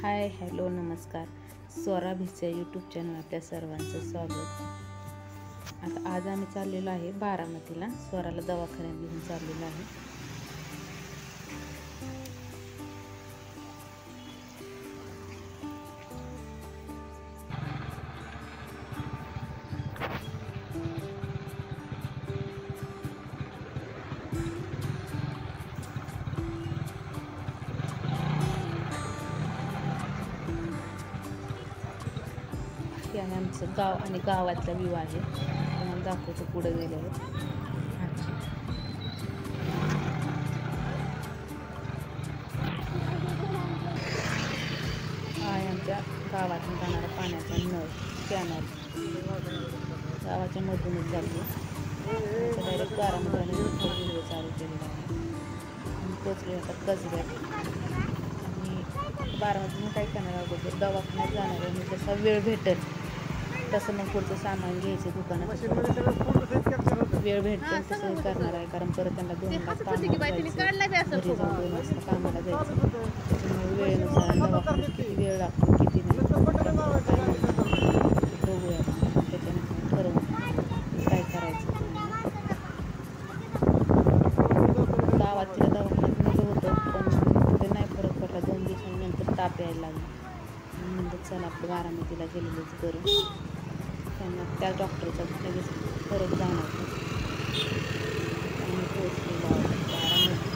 Hi hello नमस्कार. Swara Bhise YouTube channel आपल्या सर्वांचं स्वागत. आता आज आम्ही चाललेलो आहे बारामतीला. स्वराला दवाखान्यात घेऊन चाललेलो आहे. हे आहे आमचं गाव आणि गावातला व्ह्यू आहे. तुम्हाला दाखवतो पुढे गेल्यावर. हा आहे आमच्या गावातून जाणारा पाण्याचा नळ कॅनल. गावाच्या मधूनच चाललो. डायरेक्ट बारामतीला व्हिडिओ चालू केलेला आहे. आम्ही पोचलो आता कसब्यात. आणि बारामतीतून काय करणार अगोदर दवाखान्यात जाणार आहे. जसा वेळ भेटेल तसं मग पुढचं सामान घ्यायचं दुकानात. वेळ भेटेल तसं करणार आहे, कारण परत त्यांना 2 तास कामाला जायचं, घरी जाऊन 2 वाजता कामाला जायचं. त्याच्यामुळे वेळेनुसार दवाखान्यात किती वेळ लागतो किती नाही बघूया. त्याच्यानंतर ठरवून काय करायचं. गावात तिला दवाखान्यात नेलं होतं, पण ते नाही फरक पडला. 2 दिवसांनंतर ताप यायला लागला. म्हणलं चला आपलं बारामतीला गेलेलंच बरं. त्यांना त्या डॉक्टरचा लगेच फरक जाणवतो. आणि पोचलेलो आहोत बारामती.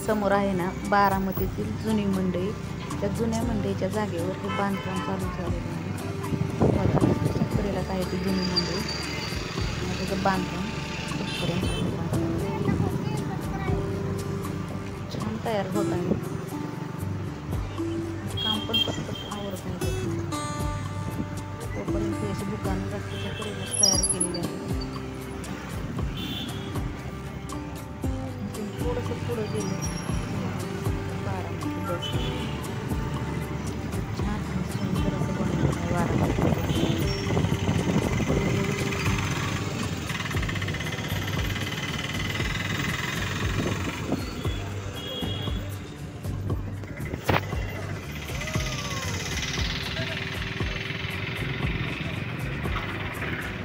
समोर आहे ना बारामतीतील जुनी मंडई. त्या जुन्या मंडईच्या जागेवर हे बांधकाम चालू झालेलं आहे. पुढेला काय ती जुनी मंडई, त्याचं बांधकाम छान तयार होत आहे. काम पण पटपट आवडत नाही. तोपर्यंत अशी दुकानं जास्तीच्या कडेलाच तयार केलेली आहे. थोडंसं पुढं गेलं बारामती बस. छान सुंदर असं बनवलं आहे बारामती.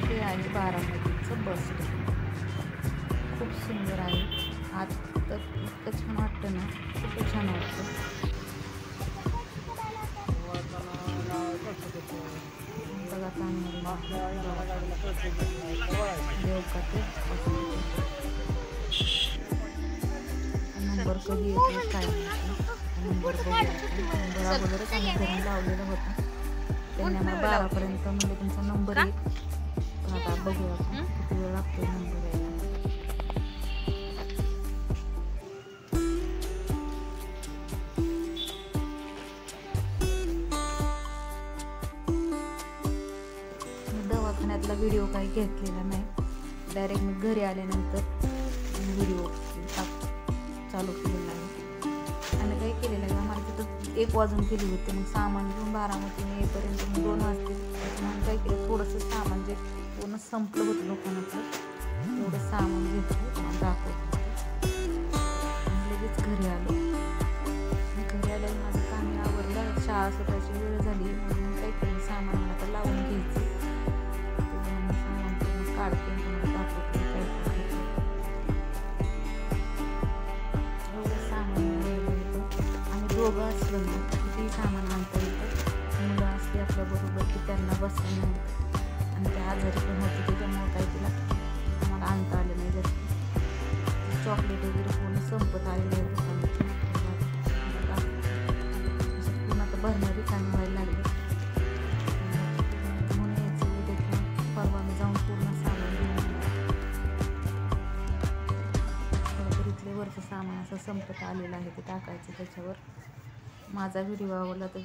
हे आहे बारामतीचं बस स्टँड. खूप सुंदर आहे. आज तर इतकं छान वाटतं ना, खूप छान वाटतं. बघा नंबर कधी येतो काय नंबर बघूया. नंबर अगोदरच आम्ही घरी लावलेलं होतं. त्यांनी आम्हाला 12पर्यंत म्हणजे तुमचा नंबर येईल. पण आता बघूया किती वेळ लागतो नंबर यायला. दवाखान्यातला व्हिडिओ काही घेतलेला नाही. डायरेक्ट मी घरी आल्यानंतर व्हिडिओ चालू केलेला आहे. आणि काय केलेलं आहे, आम्हाला तिथं 1 वाजून गेली होती. मग सामान घेऊन बारामतीने येईपर्यंत मग 2 वाजतील. म्हणून काय केलं, थोडंसं सामान जे पूर्ण संपलं होतं दुकानातलं तेवढं सामान घेतलं दाखवतो. लगेच घरी आलो. घरी आल्यावर माझं काम आवरलं. शाळा सुटायची वेळ झाली. म्हणून काय केलं, सामान मला तर लावून घ्यायचं. सामान पूर्ण काढते तुम्हाला दाखवते काय एवढं सामान होतं. आम्ही दोघं असलो ना किती सामान आणता येतं. मुलं असते आपल्याबरोबर की त्यांना बसलं नाही. आणि त्या आजारी पण होती, त्याच्यामुळं काय तिला आम्हाला आणता आलं नाही. जर चॉकलेट वगैरे पूर्ण संपत आलेलं आहे दुकानात. भरणं रिकामी व्हायला लागले. म्हणून यायचं उद्या किंवा परवा मी जाऊन पूर्ण सामान घेऊन येणार. खरं तर इथले वरचं सामान असं संपत आलेलं आहे, ते टाकायचं त्याच्यावर. माझा व्हिडिओ आवडला तर